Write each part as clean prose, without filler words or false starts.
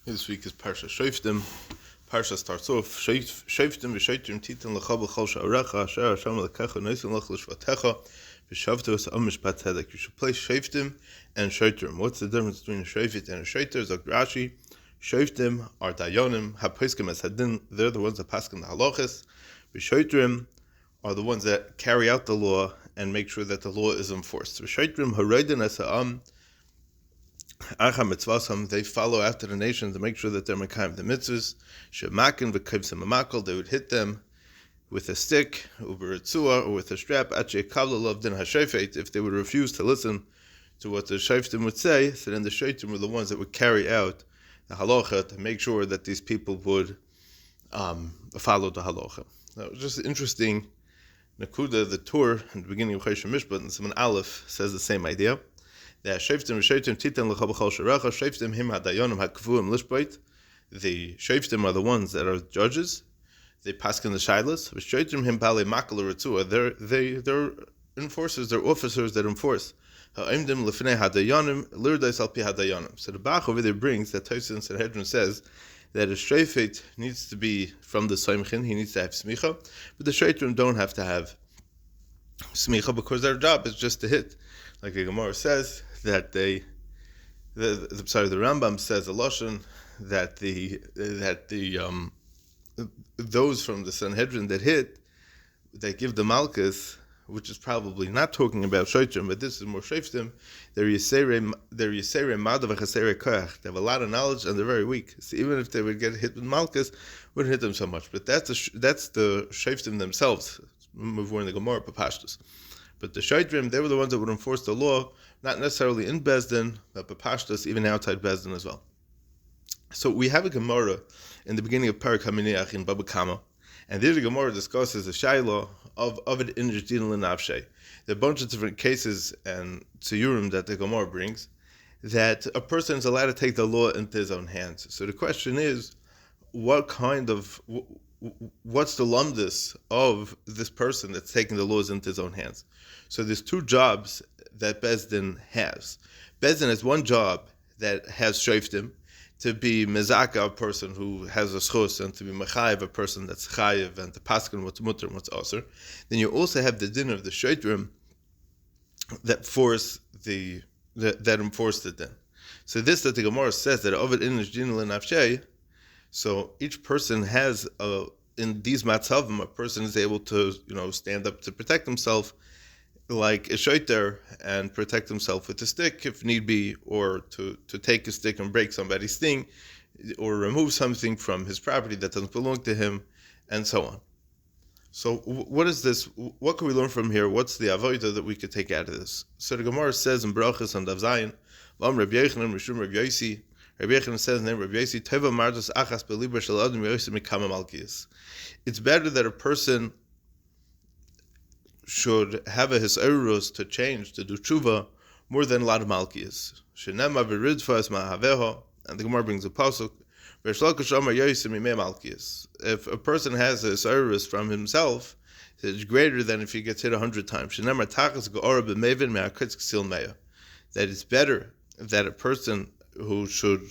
This week is Parsha Shoftim. Parsha starts off, Shoftim v'shoitrim titan l'cha b'chol sha'arecha, asher Hashem l'kecha noisin l'ch l'shvatecha, v'shavtu es mishpat tzedek. You should place Shoftim and Shotrim. What's the difference between a Shofit and a Shoter? Zok Rashi, Shoftim are dayonim, ha-poskim es hadin, they're the ones that paskin the halachas. V'shotrim are the ones that carry out the law and make sure that the law is enforced. V'shotrim haroidin es ha'am, they follow after the nations to make sure that they're mekayim the mitzvahs. Shemakin v'kivsim amakol, they would hit them with a stick, uberetzua, or with a strap. Ache kavla lov din hashofet, if they would refuse to listen to what the shoftim would say, so then the shoftim were the ones that would carry out the halacha to make sure that these people would follow the halacha. Now, just interesting. Nakuda, the Tur, in the beginning of Choshen Mishpat, and Simon Aleph says the same idea. That Shoftim v'shoitrim titan l'cha b'chol sha'arecha, Shoftim him hadayonim hakvuim lishbeit. The Shoftim are the ones that are judges. They paskin the shaylas. V'shoitrim him balei makal u'retzua. They're enforcers. They're officers that enforce. Ha'imdim l'fnei hadayonim lirdais al pi hadayonim. So the Bach over there brings that Tosfos and Sanhedrin says that a Shofet needs to be from the Soimchin. He needs to have smicha, but the Shotrim don't have to have smicha because their job is just to hit. Like the Gemara says that the Rambam says a lashon that those from the Sanhedrin that hit, they give the malchus, which is probably not talking about shotrim, but this is more shoftim. They're yisere madav v'chasere koach. They have a lot of knowledge and they're very weak. So even if they would get hit with malchus, wouldn't hit them so much. But that's the shoftim themselves. We're in the Gemara Pashtus. But the Shotrim, they were the ones that would enforce the law, not necessarily in Bezdin, but Pashtus, even outside Bezdin as well. So we have a Gemara in the beginning of Parak HaMiniach in Baba Kama, and there the Gemara discusses the Shaila of it in Jdin L'Navshay. There are a bunch of different cases and Tziyurim that the Gemara brings, that a person is allowed to take the law into his own hands. So the question is, what's the lumdus of this person that's taking the laws into his own hands? So there's two jobs that Bezdin has. Bezdin has one job that has shoftim, to be mezaka, a person who has a schus, and to be mechayev, a person that's chayev, and to paskin what's mutter and what's aser. Then you also have the din of the shotrim that enforce the din. So this that the Gemara says that ovid in jdin l'nafshei. So each person has in these matzavim, a person is able to stand up to protect himself, like a shoter, and protect himself with a stick if need be, or to take a stick and break somebody's thing, or remove something from his property that doesn't belong to him, and so on. So what is this? What can we learn from here? What's the avodah that we could take out of this? So the Gemara says in Brachas and Dav Zayin, Lam Rabbi Yochanan Mishum Rabbi Yosi. Rabbi Yochanan says in the name of Rabbi Yosi, Teva Mardas Achas Beliba Shel Adam Yosi Mikama Malkias. It's better that a person should have a hisayrus to change, to do tshuva, more than a lot of malkias. Shenema v'ridfas ma'haveho, and the Gemara brings a pasuk, v'shlakash amar yosim imei malkias. If a person has a hisayrus from himself, it's greater than if he gets hit 100 times. Shenema tachas ga'ora b'mevin me'akutz k'sil meya. That it's better that a person who should,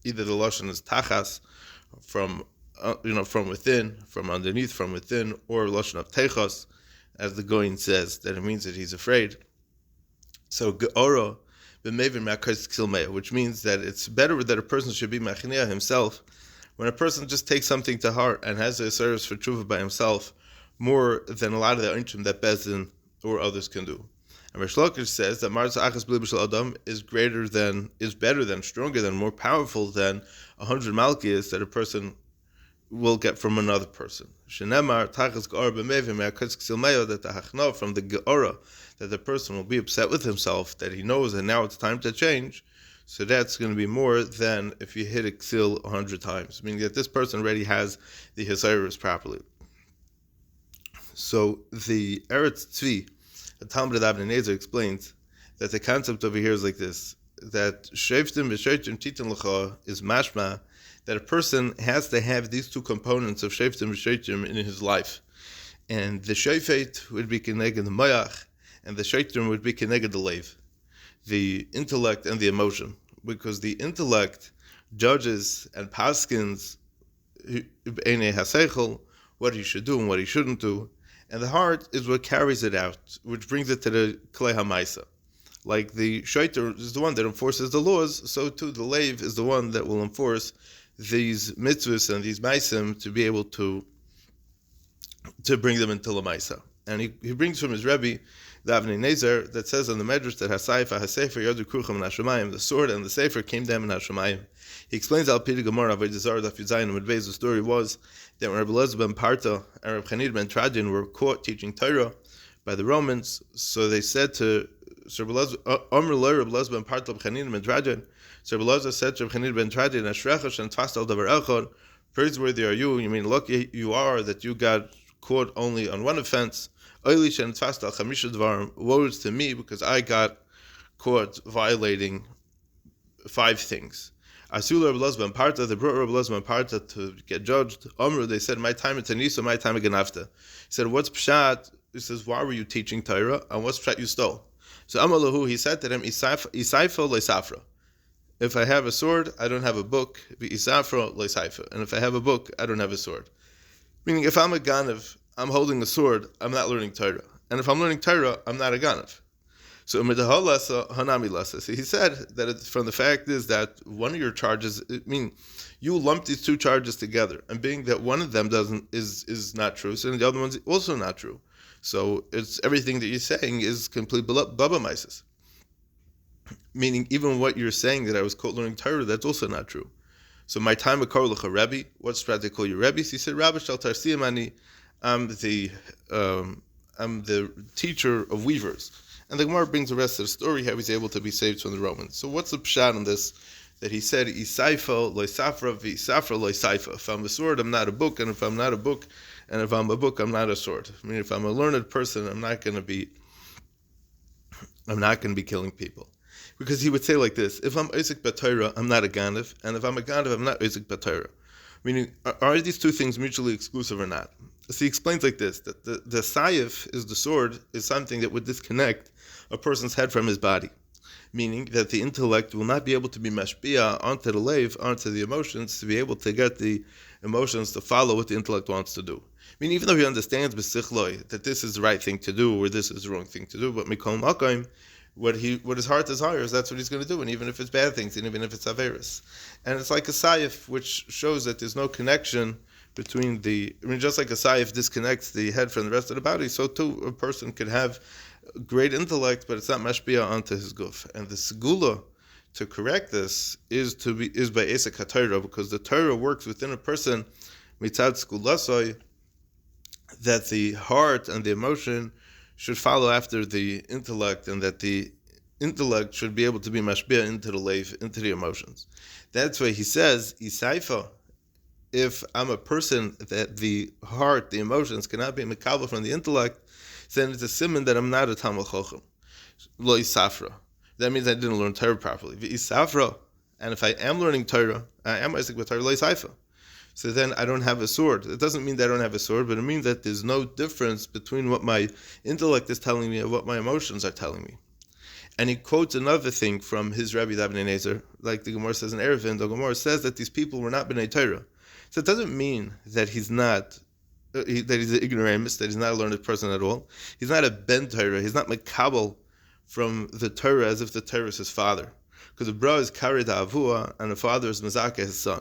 either the lashon is tachas, from within, from underneath, from within, or lashon of techas, as the Goin says, that it means that he's afraid. So ge'ora b'mevin me'akutz k'sil meya, which means that it's better that a person should be machniah himself when a person just takes something to heart and has a service for tshuva by himself, more than a lot of the inchim that Bezdin or others can do. And Rish Lakish says that Marz Achas B'li B'Shel Adam is better than, stronger than, more powerful than 100 malkias that a person will get from another person. Shenemar Tachas Ge'ora b'mevin me'akutz k'sil meya, that the hachna from the Ge'ora, that the person will be upset with himself, that he knows that now it's time to change. So that's going to be more than if you hit a ksil 100 times, meaning that this person already has the hisayrus properly. So the Eretz Tzvi, the Talmud of Avnei Nezer, explains that the concept over here is like this: that shoftim v'shoitrim titan l'cha is mashma, that a person has to have these two components of shoftim v'shoitrim in his life, and the shofet would be keneged the mayach, and the shotrim would be keneged the leiv, the intellect and the emotion, because the intellect judges and paskins what he should do and what he shouldn't do, and the heart is what carries it out, which brings it to the klei hamaisa. Like the shaitor is the one that enforces the laws, so too the leiv is the one that will enforce these mitzvahs and these maisim to be able to bring them into the maisa. And he brings from his Rebbe, the Avnei Nezer, that says in the Medrash that Hasaifa, Hasefer, Yodu Krucham, and Hashemayim, the sword and the Sefer came down in Hashemayim. He explains Al Pidi Gemara, Avodah Zarah, Daf Yud Zayin, the story was that when Rabbi Elazar ben Parta and Rabbi Chanina ben Tradian were caught teaching Torah by the Romans, so they said to Rabbi Elazar ben Parta, Rabbi Chanina ben Tradian, so Rabbi Elazar said to Rabbi Chanina ben Tradian, Ashrecha shen tfastal davar echad, praiseworthy are you, mean lucky you are that you got caught only on one offense. Woe is to me because I got caught violating 5 things. Asula Rabbi Elazar ben Parta, they brought Rabbi Elazar ben Parta to get judged. They said, my time at Tanisa, my time at Ganafta. He said, what's Pshat? He says, why were you teaching Torah? And what's Pshat you stole? So Amalahu, he said to them, Isaifa le'safra. If I have a sword, I don't have a book. Isafra le'saifa. And if I have a book, I don't have a sword. Meaning, if I'm a Ganav, I'm holding a sword, I'm not learning Torah. And if I'm learning Torah, I'm not a Ganav. So he said that from the fact is that one of your charges, you lump these 2 charges together, and being that one of them is not true, so the other one's also not true. So it's everything that you're saying is complete babamaisis. Meaning even what you're saying that I was caught learning Torah, that's also not true. So my time of Karlach a Rebbe, what's Prat they call you Rebbe? So he said, Rabbi Shal Tarsiyamani, I'm the teacher of weavers. And the Gemara brings the rest of the story, how he's able to be saved from the Romans. So what's the pshat on this? That he said, Isaifa loisafra v'isafra loisaifa. If I'm a sword, I'm not a book, and if I'm not a book, and if I'm a book, I'm not a sword. If I'm a learned person, I'm not going to be killing people. Because he would say like this, if I'm Isaac B'Torah, I'm not a Ganav, and if I'm a Ganav, I'm not Isaac B'Torah. Meaning, are these 2 things mutually exclusive or not? So he explains like this, that the sayif is the sword, is something that would disconnect a person's head from his body. Meaning that the intellect will not be able to be mashpia onto the leiv, onto the emotions, to be able to get the emotions to follow what the intellect wants to do. Even though he understands b'sichloi that this is the right thing to do, or this is the wrong thing to do, but mikol makayim, what his heart desires, that's what he's going to do, and even if it's bad things, and even if it's averis. And it's like a sayif, which shows that there's no connection between just like a sayif disconnects the head from the rest of the body, so too a person could have great intellect, but it's not mashpia onto his guf. And the segula to correct this is by Esek HaTorah, because the Torah works within a person mitzad segulasoi, that the heart and the emotion should follow after the intellect, and that the intellect should be able to be mashpia into the leiv, into the emotions. That's why he says, Isaifa, if I'm a person that the heart, the emotions cannot be mekabel from the intellect, then it's a siman that I'm not a Talmud Chacham. Lo Isafra. That means I didn't learn Torah properly. Isafra. And if I am learning Torah, I am Isaac with Torah, Lo Isaifa. So then I don't have a sword. It doesn't mean that I don't have a sword, but it means that there's no difference between what my intellect is telling me and what my emotions are telling me. And he quotes another thing from his Rabbi Avnei Nezer, like the Gemara says in Erevin. The Gemara says that these people were not B'nai Torah. So it doesn't mean that he's not, that he's an ignoramus, that he's not a learned person at all. He's not a ben Torah. He's not mekabel from the Torah as if the Torah is his father. Because the bra is kared avua, and the father is mezakeh, his son.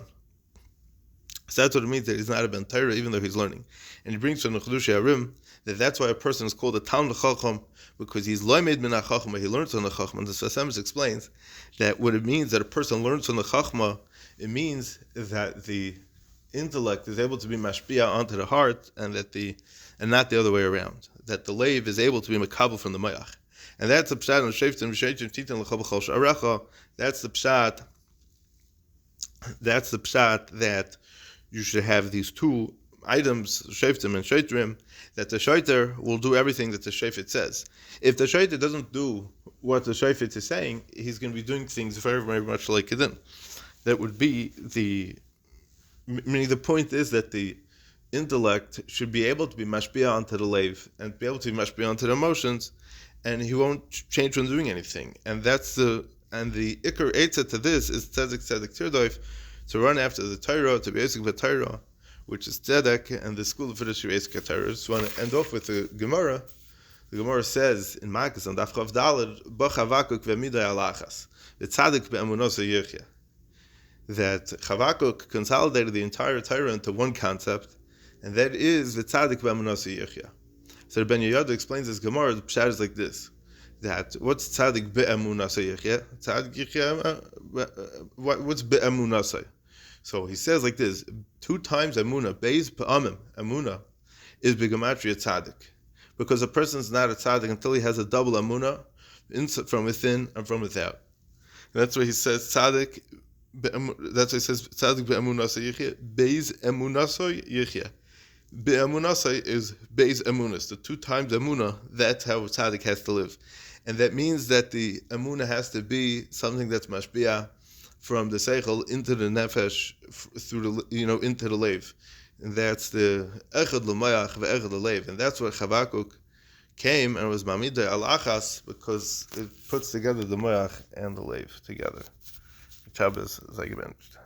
So that's what it means that he's not a ben Torah, even though he's learning. And he brings from the Chedush Harim that that's why a person is called a Talmud Chacham, because he's loimed min ha-Chachma, he learns from the Chachma. And the Sfas Emes explains that what it means that a person learns from the Chachma, it means that the intellect is able to be mashpia onto the heart, and not the other way around. That the leiv is able to be mekabel from the mayach. And that's the pshat on shoftim v'shoitrim titan l'chol b'chol sha'arecha. That's the pshat that you should have these 2 items, shoftim and shotrim, that the shoiter will do everything that the shofet says. If the shoiter doesn't do what the shofet is saying, he's going to be doing things very, very much like Kedin. That would be meaning the point is that the intellect should be able to be mashpia onto the leiv, and be able to be mashpia onto the emotions, and he won't change from doing anything. And that's the And the Iker Eitzah to this is Tzedek Tirdoif, to run after the Torah, to be Esek Torah, which is Tzedek, and the school of Fiddush Esek Torah. I just want to end off with the Gemara. The Gemara says in Makos on Daf Chav Daled, Bo Chavakuk ve'midai alachas, v'tzadik be'emunoso yichya. That Chavakuk consolidated the entire Torah into one concept, and that is v'tzadik be'emunoso yichya. So Ben Yehuda explains this Gemara. The pshat is like this: that what's tzadik be'emunoso yichya? Tzadik yichya. What's be'emunoso? So he says like this: 2 times emuna, beis pa'amim, emuna, is begematria tzadik. Because a person is not a tzaddik until he has a double amuna from within and from without. And that's why he says tzaddik. That's why he says tzaddik be'emunasa yichya. Beis emunasa yichya. Be'emunasa is beis emunas. The 2 times emuna. That's how a tzaddik has to live, and that means that the emuna has to be something that's mashbiah from the seichel into the nefesh through the into the leiv. And that's the echad l'mayach ve'echad l'leiv, and that's what Chavakuk came and was mamidai alachas, because it puts together the mayach and the leiv together. Shabbos, as I mentioned.